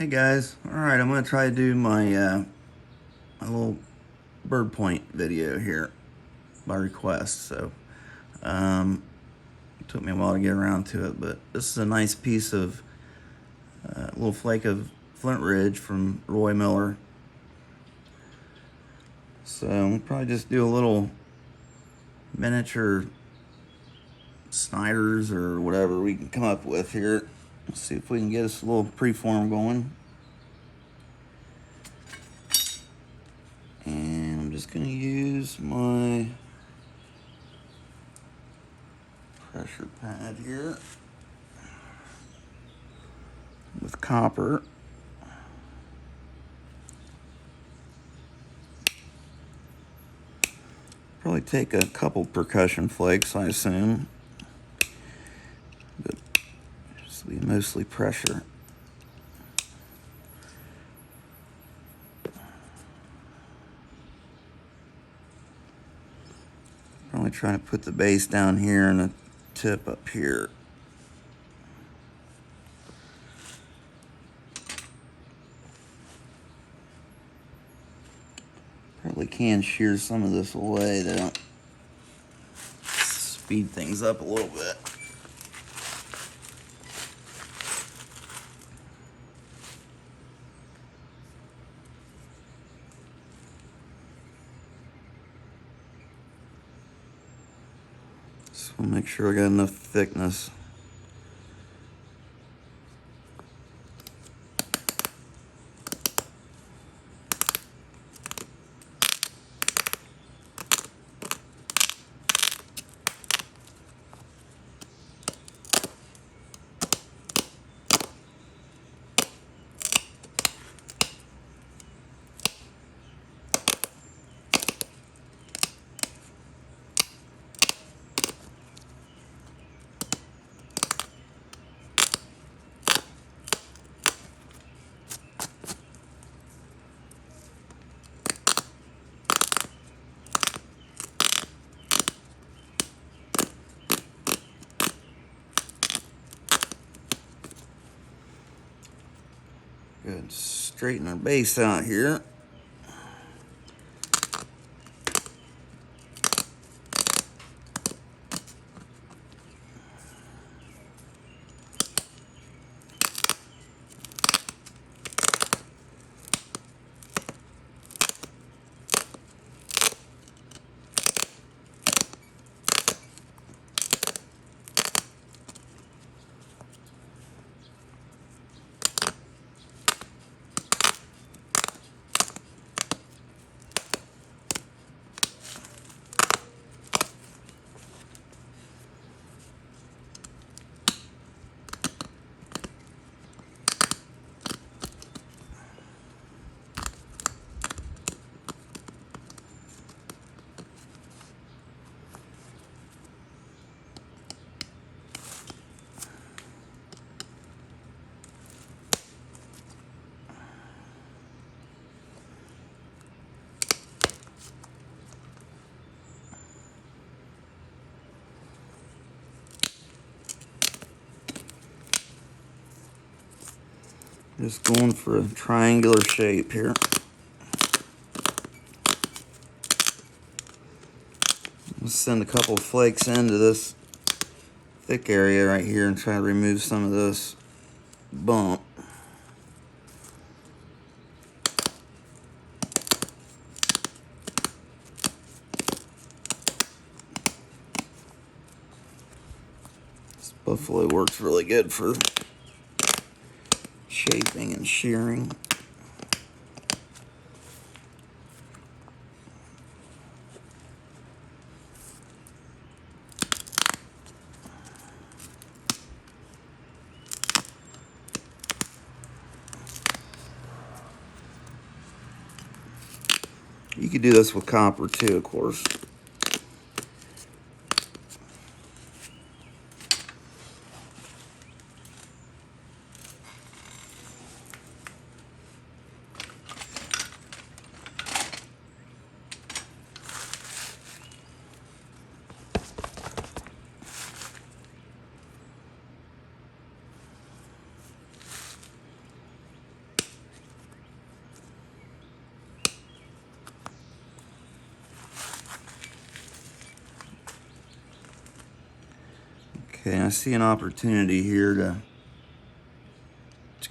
Hey guys, alright, I'm going to try to do my my little bird point video here by request. So it took me a while to get around to it, but this is a nice piece of little flake of Flint Ridge from Roy Miller. So we'll probably just do a little miniature Snyders or whatever we can come up with here. Let's see if we can get us a little preform going. And I'm just going to use my pressure pad here with copper. Probably take a couple percussion flakes, I assume, but this will be mostly pressure. Probably trying to put the base down here and the tip up here. Probably can shear some of this away to speed things up a little bit. So we'll make sure I got enough thickness. Good, straighten our base out here. Just going for a triangular shape here. Let's send a couple of flakes into this thick area right here and try to remove some of this bump. This buffalo works really good for shaping and shearing. You could do this with copper too, of course. Okay, I see an opportunity here to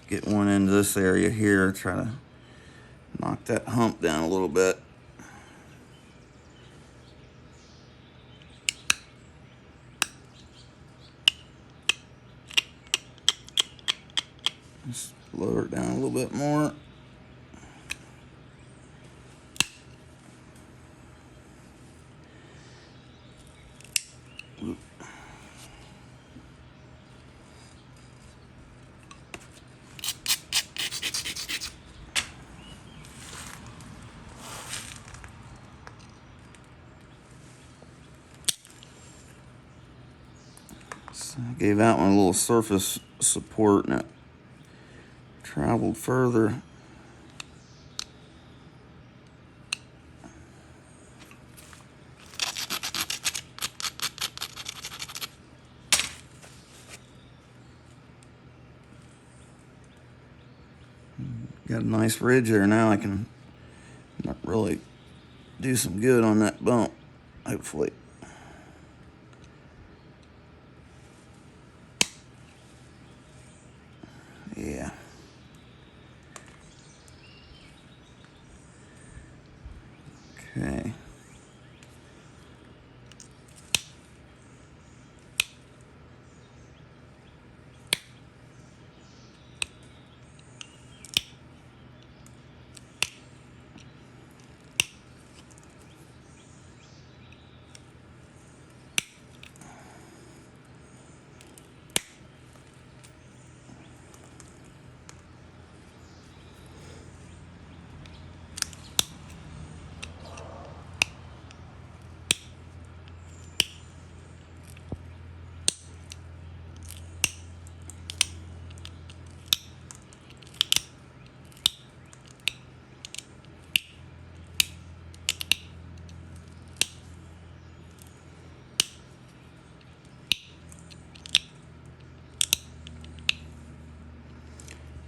get one into this area here, try to knock that hump down a little bit. Just lower it down a little bit more. So I gave that one a little surface support and it traveled further. Got a nice ridge there. Now I can not really do some good on that bump, hopefully. Yeah. Okay.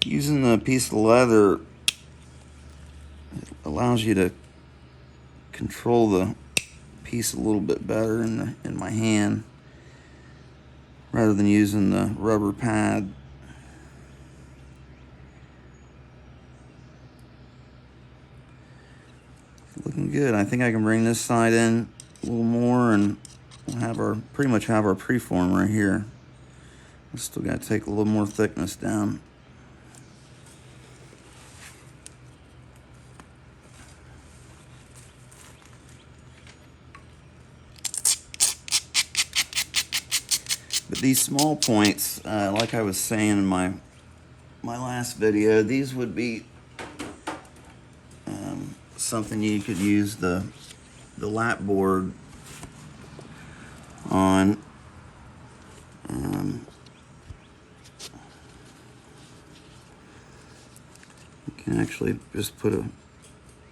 Using the piece of leather allows you to control the piece a little bit better in my hand rather than using the rubber pad. Looking good. I think I can bring this side in a little more and we'll have pretty much have our preform right here. I still got to take a little more thickness down. But these small points, like I was saying in my last video, these would be something you could use the lap board on. You can actually just put a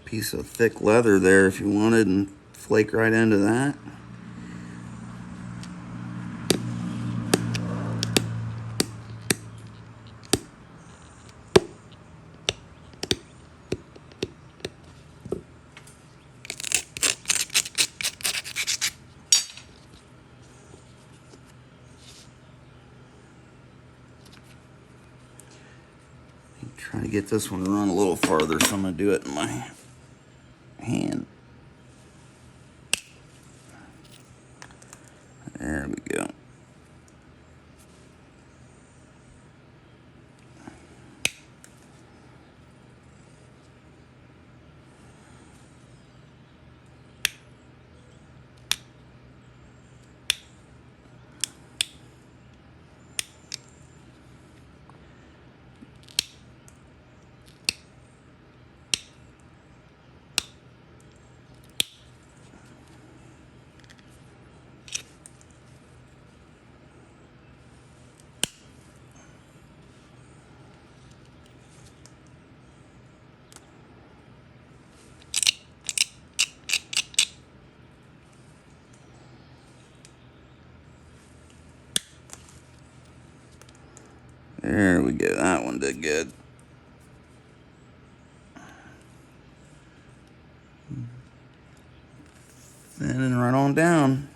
piece of thick leather there if you wanted and flake right into that. Trying to get this one to run a little farther, so I'm going to do it in my hand. There we go. There we go. That one did good. And then right on down.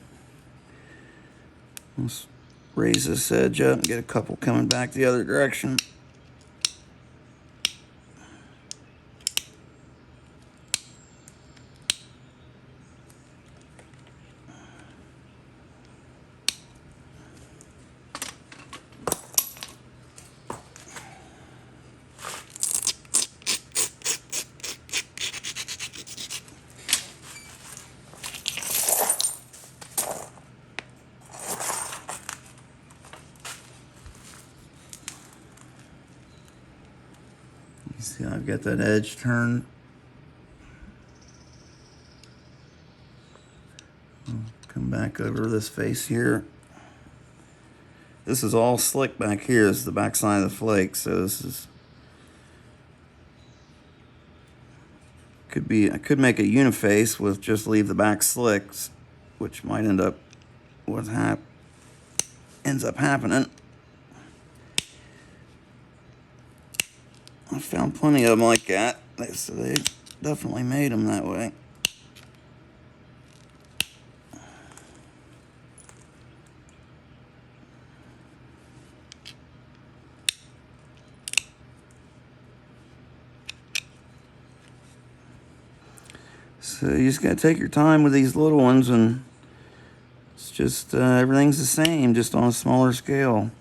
Let's raise this edge up and get a couple coming back the other direction. See, I've got that edge turned. Come back over this face here. This is all slick back here. This is the back side of the flake, so this is I could make a uniface with just leave the back slicks, which might end up what ends up happening. I found plenty of them like that, so they definitely made them that way. So you just gotta take your time with these little ones, and it's just everything's the same, just on a smaller scale.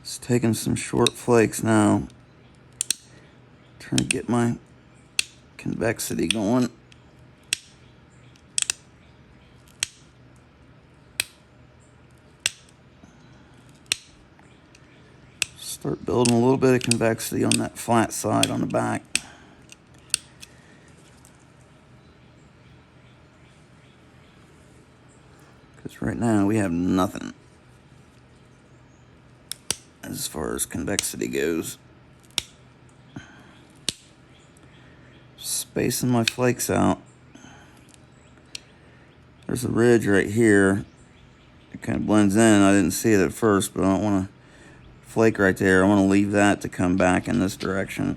Just taking some short flakes now. Trying to get my convexity going. Start building a little bit of convexity on that flat side on the back. Because right now we have nothing as far as convexity goes. Spacing my flakes out. There's a ridge right here. It kind of blends in. I didn't see it at first, but I don't want to flake right there. I want to leave that to come back in this direction.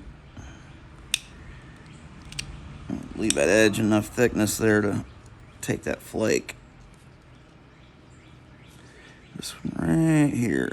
Leave that edge enough thickness there to take that flake. This one right here.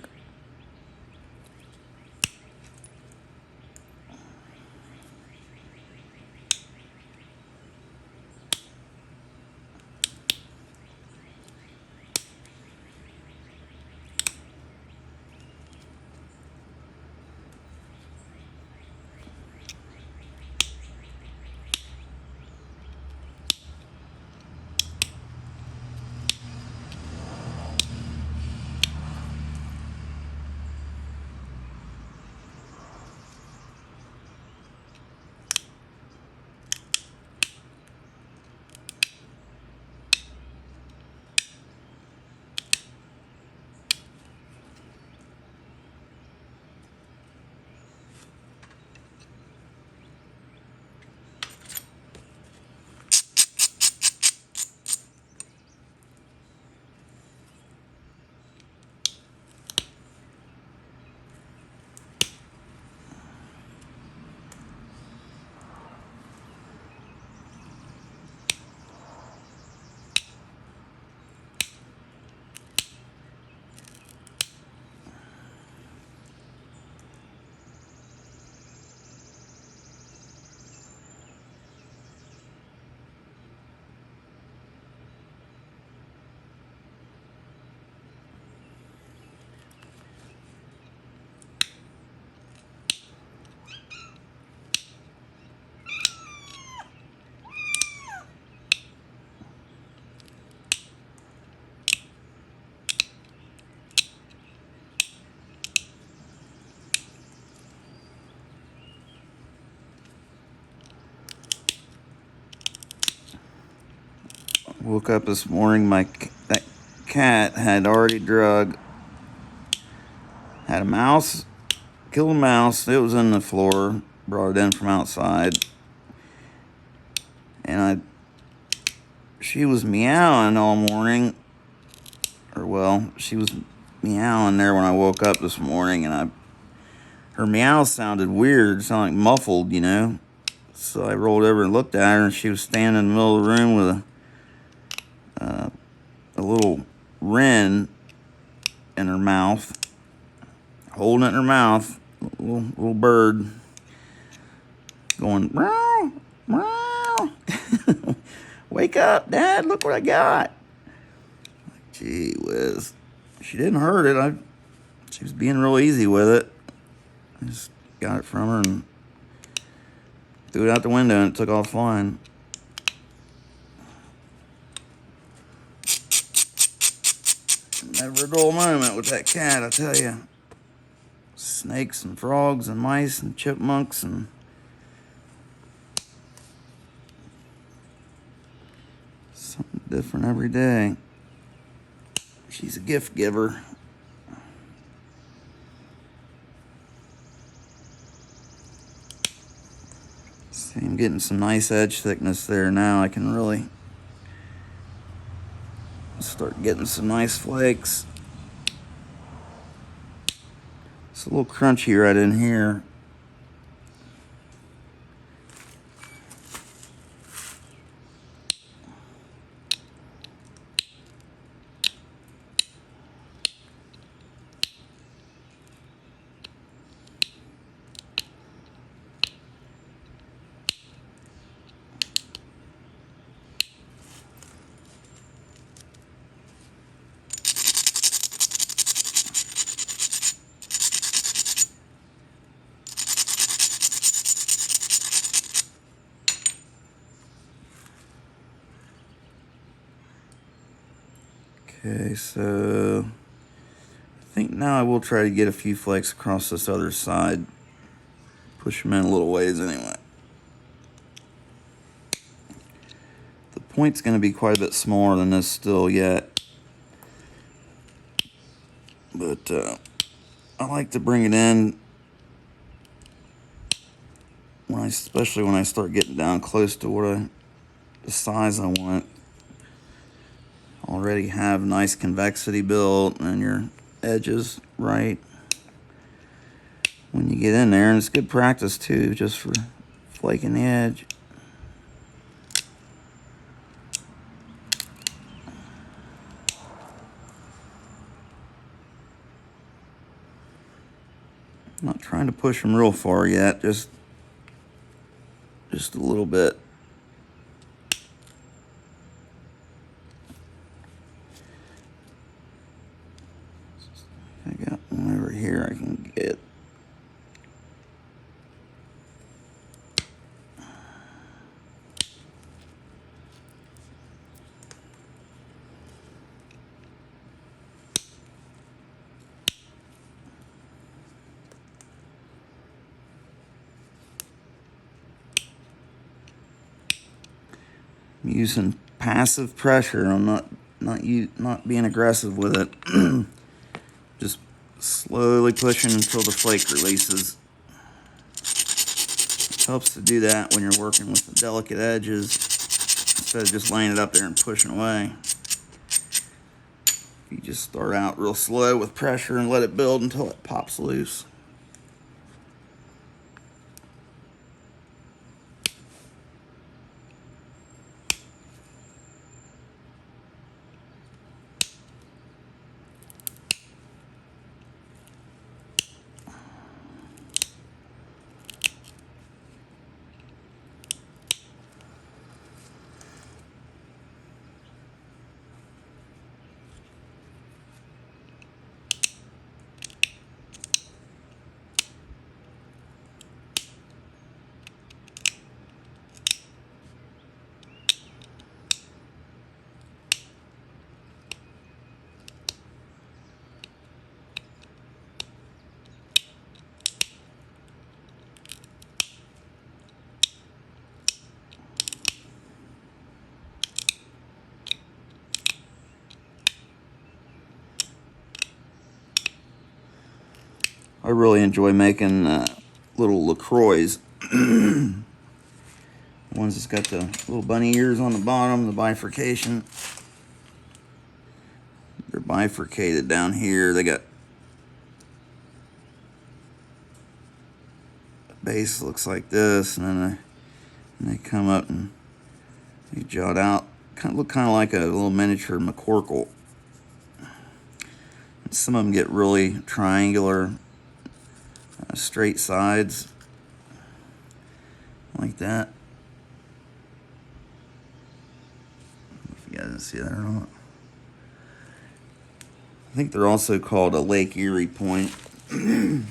Woke up this morning, that cat had already had a mouse, killed a mouse. It was in the floor, brought it in from outside, and she was meowing all morning, or well, she was meowing there when I woke up this morning, and her meow sounded weird, sounded like muffled, you know. So I rolled over and looked at her, and she was standing in the middle of the room with a little wren in her mouth, holding it in her mouth, little bird, going, meow, meow. Wake up, Dad, look what I got. Gee whiz. She didn't hurt it. She was being real easy with it. I just got it from her and threw it out the window, and it took off flying. Never a dull moment with that cat, I tell you. Snakes and frogs and mice and chipmunks and something different every day. She's a gift giver. See, I'm getting some nice edge thickness there now. I can really start getting some nice flakes. It's a little crunchy right in here. Okay, so I think now I will try to get a few flakes across this other side. Push them in a little ways anyway. The point's going to be quite a bit smaller than this still yet. But I like to bring it in, especially when I start getting down close to the size I want. Already have nice convexity built and your edges right when you get in there, and it's good practice too, just for flaking the edge. I'm not trying to push them real far yet, just a little bit. I got one over here I can get. I'm using passive pressure. I'm not being aggressive with it. Just slowly pushing until the flake releases. It helps to do that when you're working with the delicate edges instead of just laying it up there and pushing away. You just start out real slow with pressure and let it build until it pops loose. I really enjoy making little LaCroix. Ones that's got the little bunny ears on the bottom, the bifurcation. They're bifurcated down here. They got the base looks like this, and then they come up and they jut out. Look kind of like a little miniature McCorkle. And some of them get really triangular, straight sides, like that. If you guys can see that or not. I think they're also called a Lake Erie point. You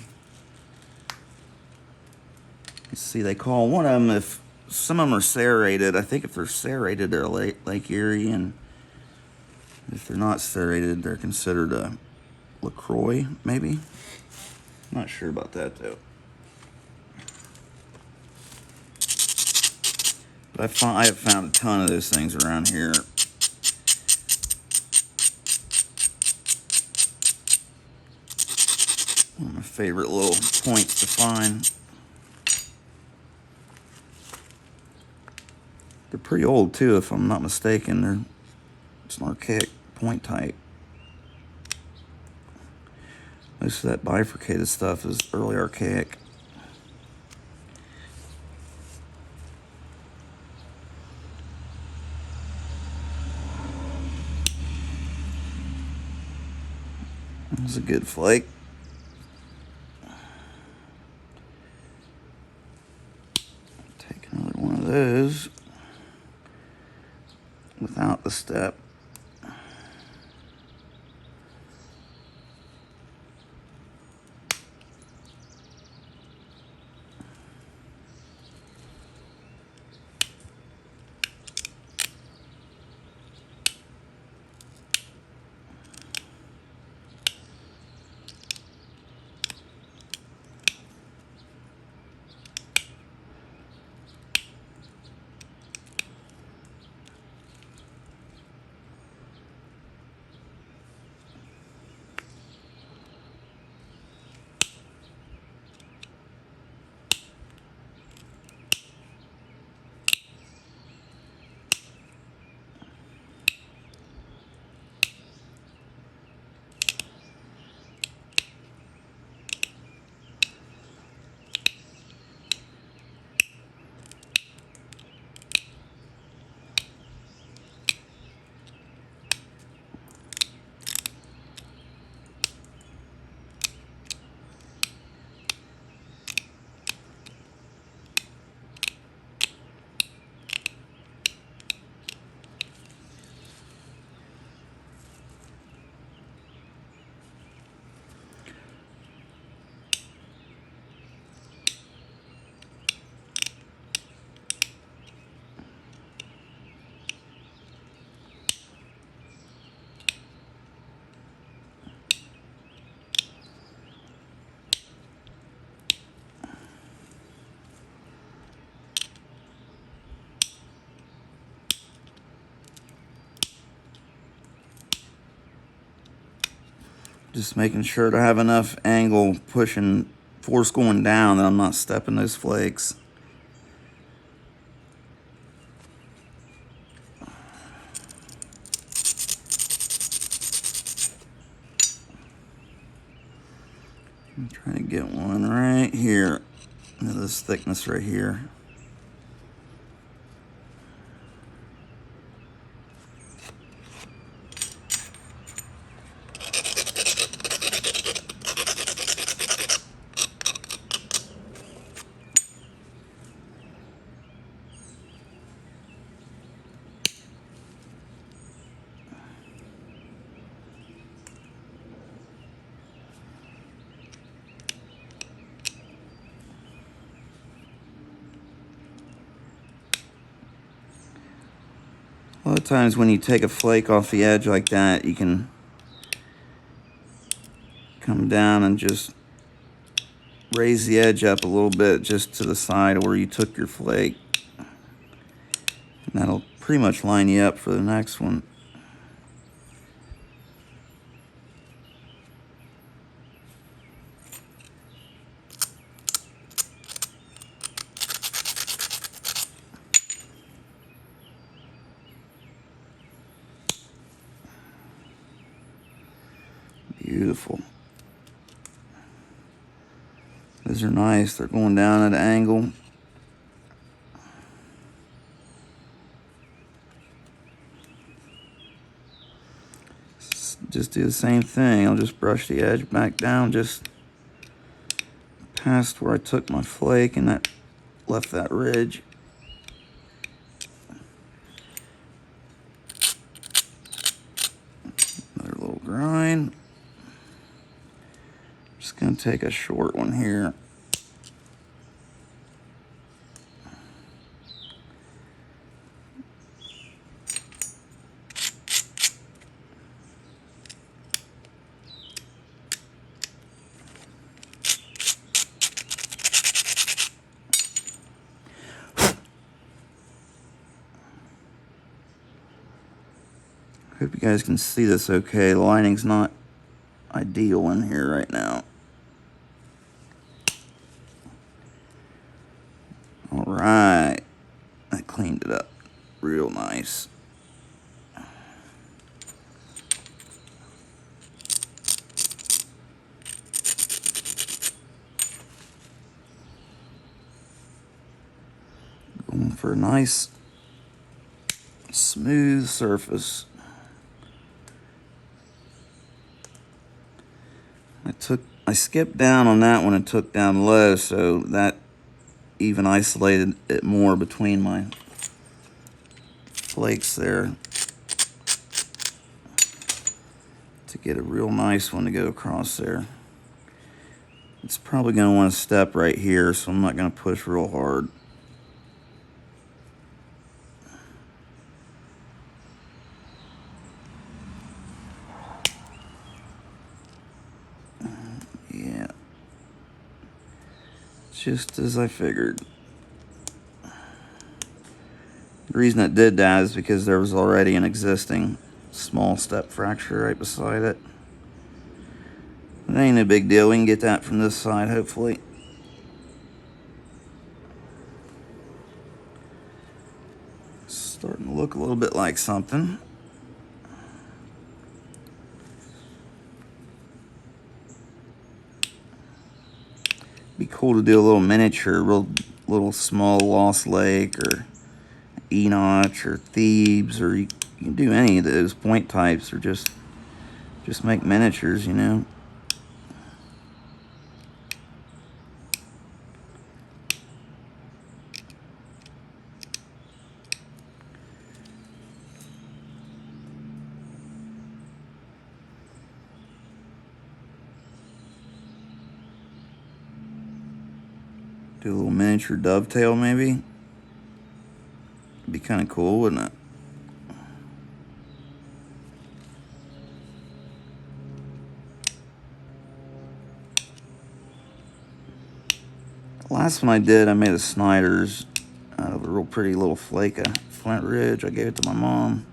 see, they call one of them, if some of them are serrated, I think if they're serrated, they're Lake Erie, and if they're not serrated, they're considered a LaCroix, maybe. Not sure about that, though. But I have found a ton of those things around here. One of my favorite little points to find. They're pretty old too, if I'm not mistaken. It's an archaic point type. Most of that bifurcated stuff is early archaic. That's a good flake. Take another one of those without the step. Just making sure to have enough angle pushing, force going down, that I'm not stepping those flakes. I'm trying to get one right here, this thickness right here. A lot of times when you take a flake off the edge like that, you can come down and just raise the edge up a little bit just to the side of where you took your flake. And that'll pretty much line you up for the next one. Beautiful. These are nice. They're going down at an angle. Just do the same thing. I'll just brush the edge back down just past where I took my flake and that left that ridge. Another little grind. Just gonna take a short one here. Hope you guys can see this okay. The lighting's not ideal in here right now. All right, I cleaned it up real nice. Going for a nice smooth surface. I skipped down on that one and took down low, so that even isolated it more between my flakes there to get a real nice one to go across there. It's probably going to want to step right here, so I'm not going to push real hard. Yeah, just as I figured. The reason it did that is because there was already an existing small step fracture right beside it. It ain't a big deal. We can get that from this side, hopefully. Starting to look a little bit like something. Be cool to do a little miniature, little small Lost Lake or Enoch or Thebes, or you can do any of those point types, or just make miniatures, you know. Do a little miniature dovetail maybe. Be kind of cool, wouldn't it? Last one I did, I made a Snyder's out of a real pretty little flake of Flint Ridge. I gave it to my mom.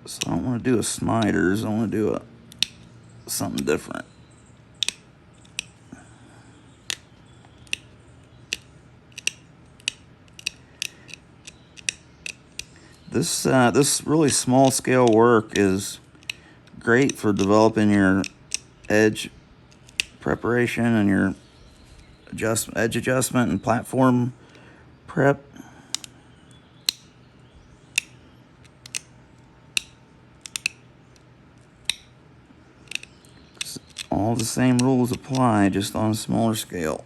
So I don't want to do a Snyder's. I want to do something different. This really small scale work is great for developing your edge preparation and your edge adjustment and platform prep. All the same rules apply, just on a smaller scale.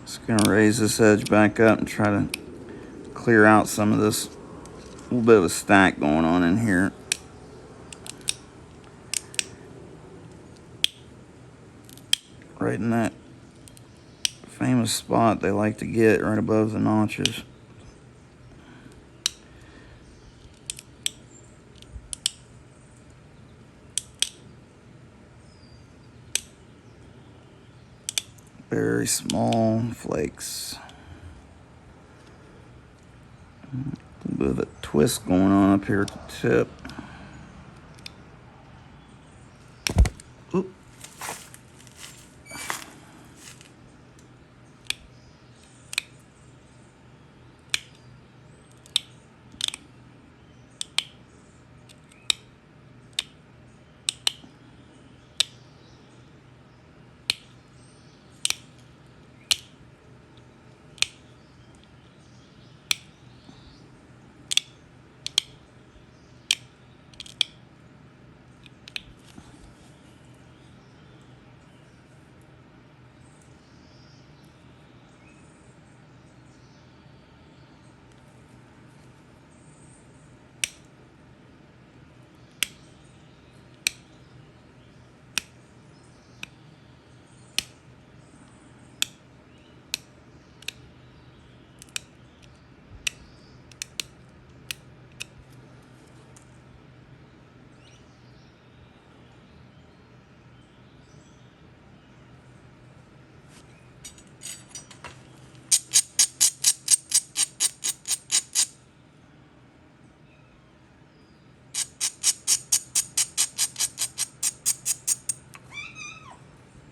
Just gonna raise this edge back up and try to clear out some of this little bit of a stack going on in here. Right in that famous spot they like to get, right above the notches. Very small flakes. A little bit of a twist going on up here at the tip. Oop.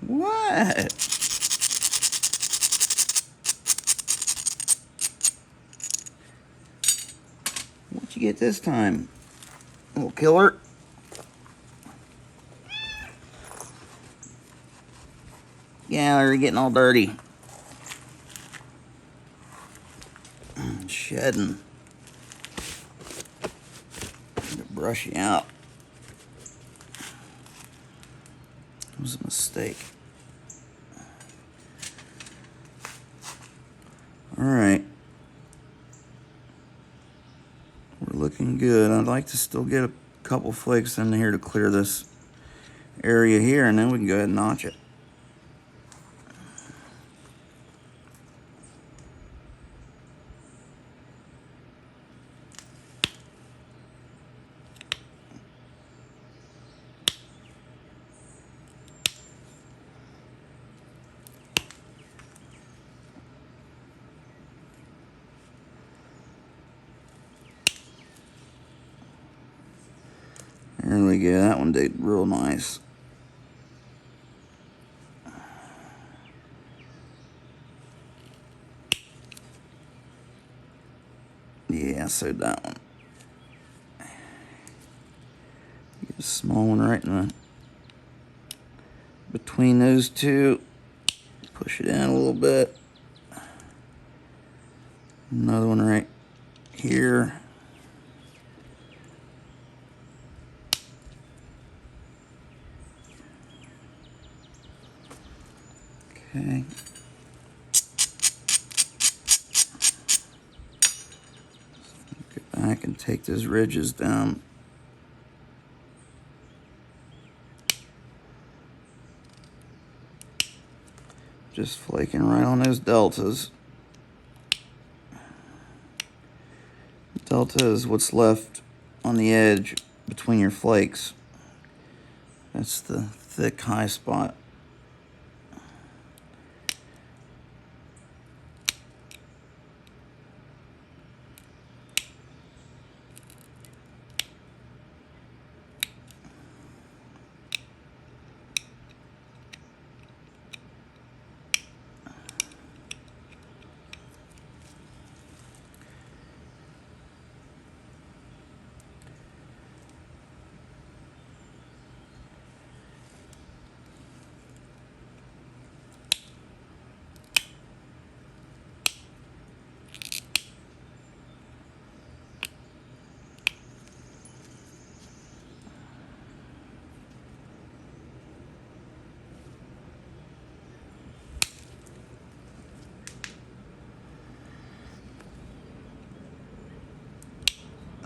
What? What'd you get this time? Little killer? Yeah, they're getting all dirty. Shedding. Need to brush you out. It was a mistake. Alright. We're looking good. I'd like to still get a couple flakes in here to clear this area here, and then we can go ahead and notch it. There we go. That one did real nice. Yeah, so that one. Get a small one right in the between those two. Push it in a little bit. Another one right here. Okay. Get back and take those ridges down. Just flaking right on those deltas. Delta is what's left on the edge between your flakes. That's the thick high spot.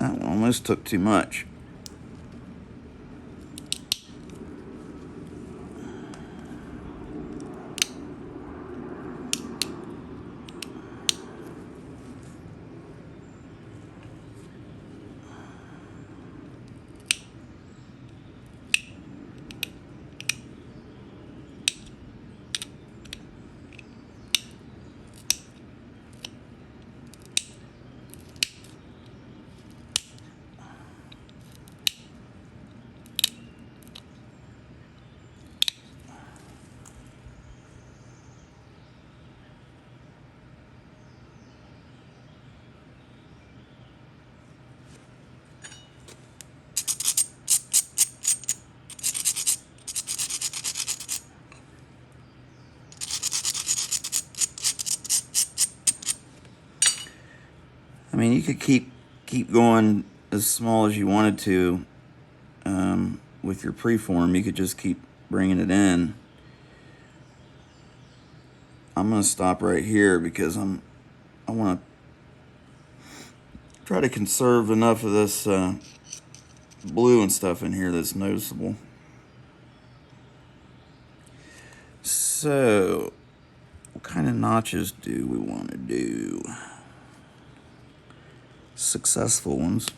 That one almost took too much. I mean, you could keep going as small as you wanted to with your preform. You could just keep bringing it in. I'm gonna stop right here because I want to try to conserve enough of this blue and stuff in here that's noticeable. So, what kind of notches do we want to do? Successful ones.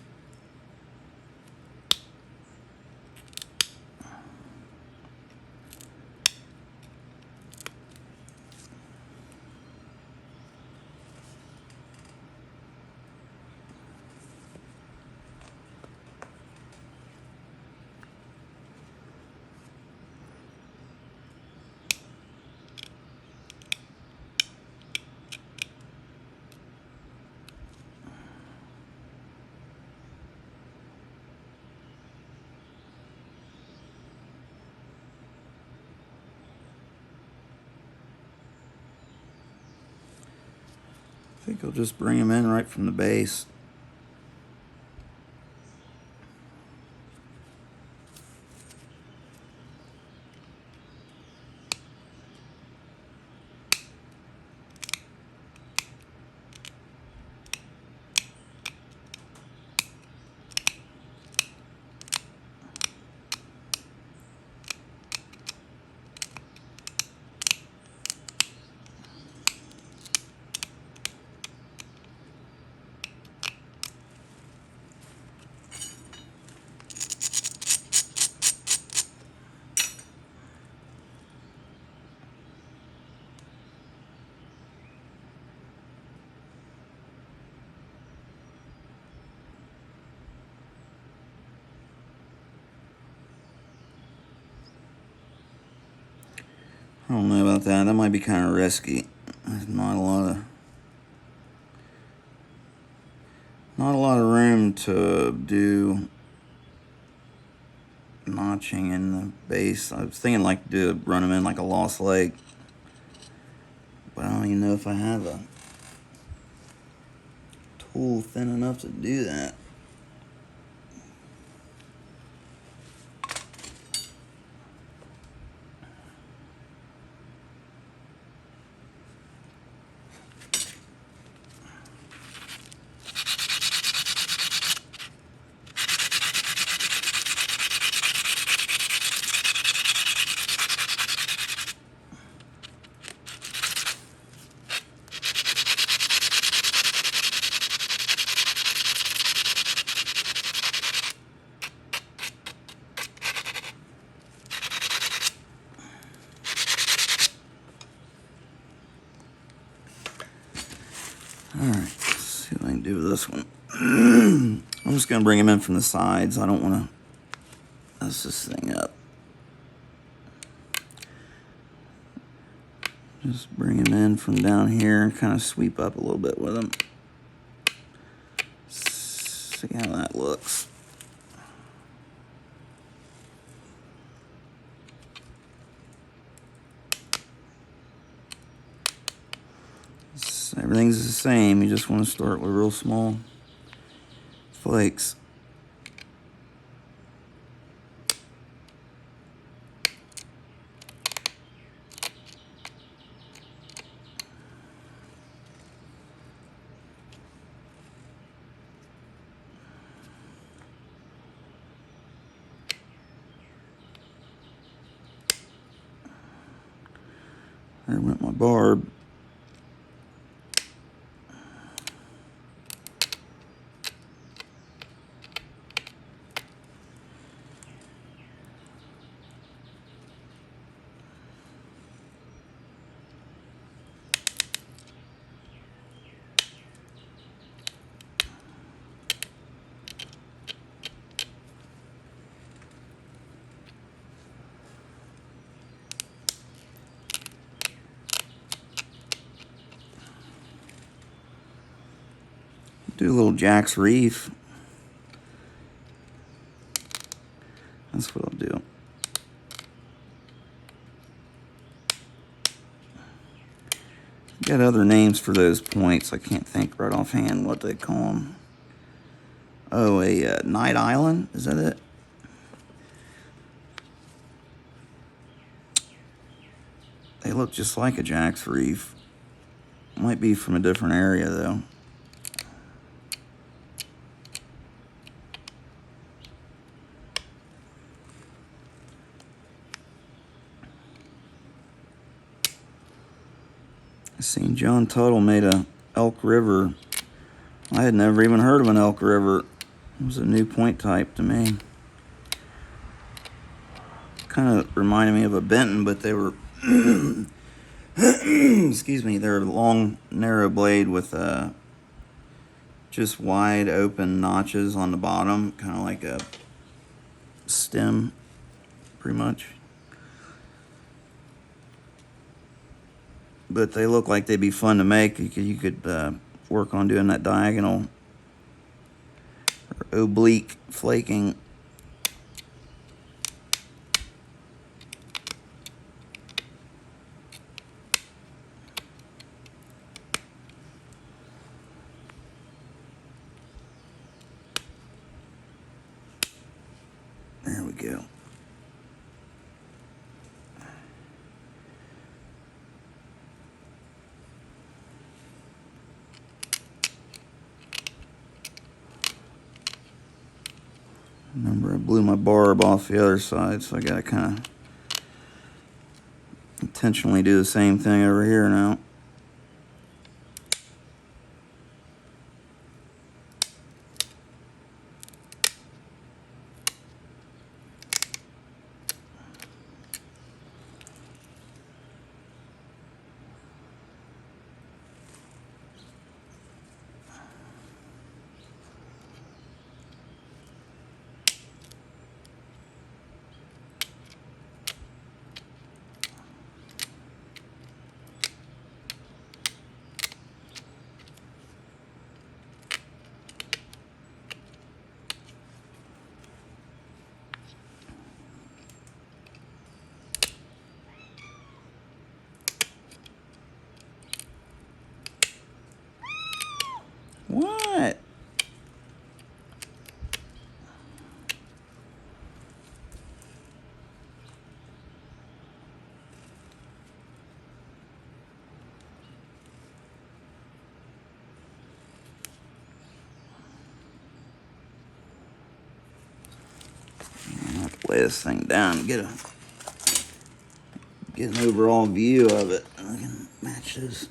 I think I'll just bring them in right from the base. I don't know about that. That might be kind of risky. There's not a lot of room to do notching in the base. I was thinking like to run them in like a lost leg, but I don't even know if I have a tool thin enough to do that. Alright, let's see what I can do with this one. I'm just going to bring him in from the sides. I don't want to mess this thing up. Just bring him in from down here and kind of sweep up a little bit with him. See how that looks. Everything's the same. You just want to start with real small flakes. There went my barb. Do a little Jack's Reef. That's what I'll do. Got other names for those points. I can't think right offhand what they call them. Oh, a Night Island? Is that it? They look just like a Jack's Reef. Might be from a different area, though. I seen John Tuttle made a Elk River. I had never even heard of an Elk River. It was a new point type to me. Kind of reminded me of a Benton, but they were excuse me, they're a long, narrow blade with just wide open notches on the bottom, kind of like a stem, pretty much. But they look like they'd be fun to make. You could work on doing that diagonal or oblique flaking. There we go. Remember, I blew my barb off the other side, so I gotta kind of intentionally do the same thing over here now. What? I'll have to lay this thing down and get an overall view of it. I can match this.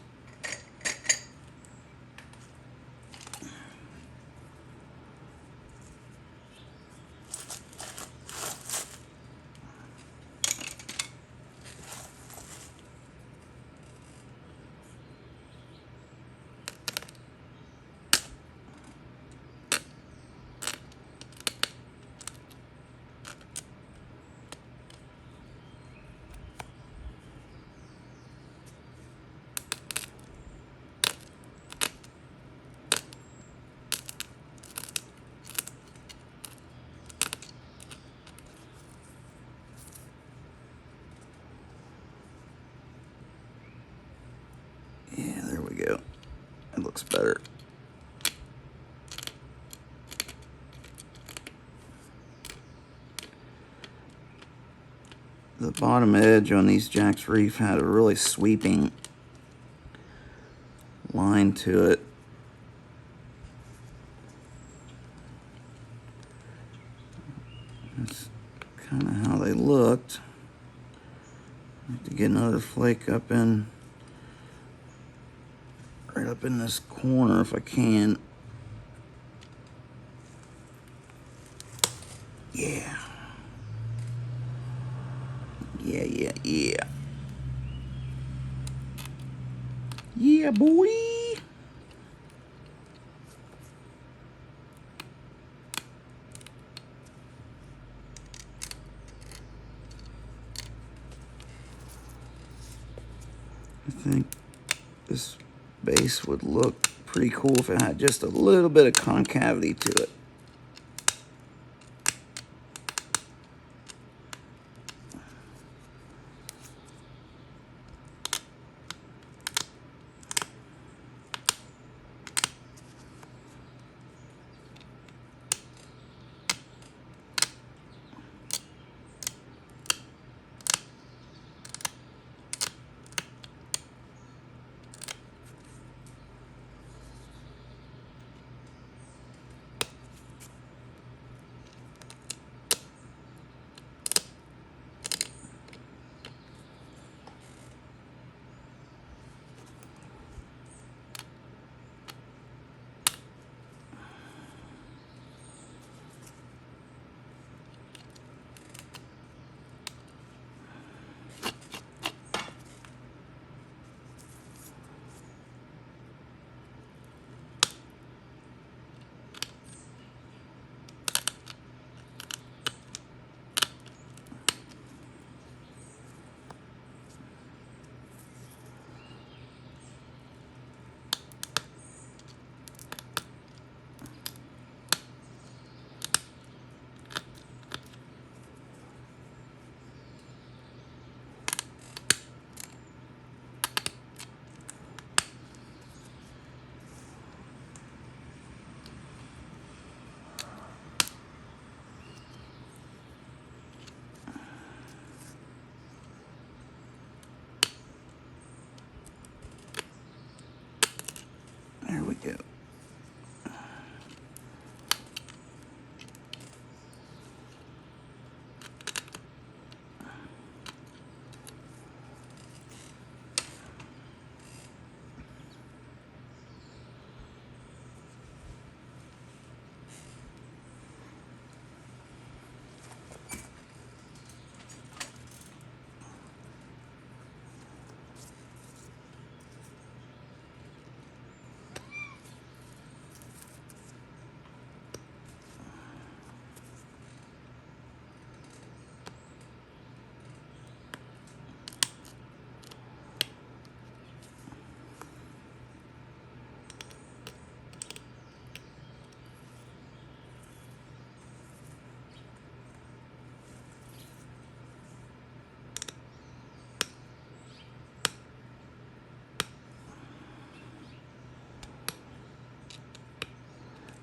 Yeah, there we go. It looks better. The bottom edge on these Jack's Reef had a really sweeping line to it. That's kind of how they looked. have to get another flake up in, right up in this corner if I can. Yeah. Yeah. Yeah, boy. I think this base would look pretty cool if it had just a little bit of concavity to it. There we go.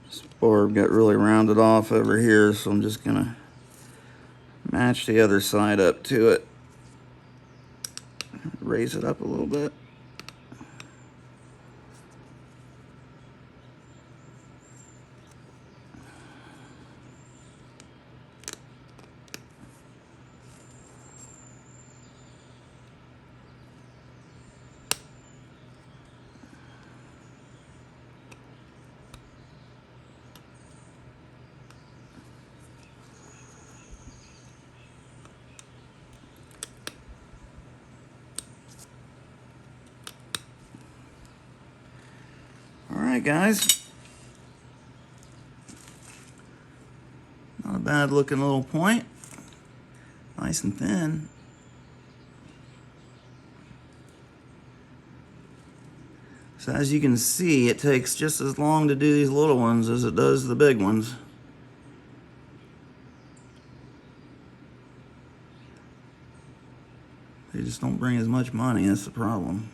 This barb got really rounded off over here, so I'm just gonna match the other side up to it. Raise it up a little bit. Alright guys, not a bad looking little point, nice and thin. So as you can see, it takes just as long to do these little ones as it does the big ones. They just don't bring as much money, that's the problem.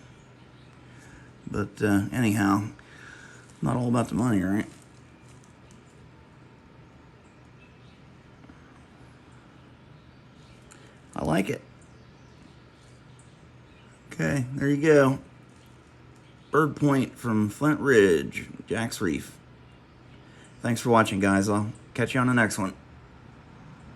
But anyhow, not all about the money, right? I like it. Okay, there you go. Bird point from Flint Ridge, Jack's Reef. Thanks for watching, guys. I'll catch you on the next one.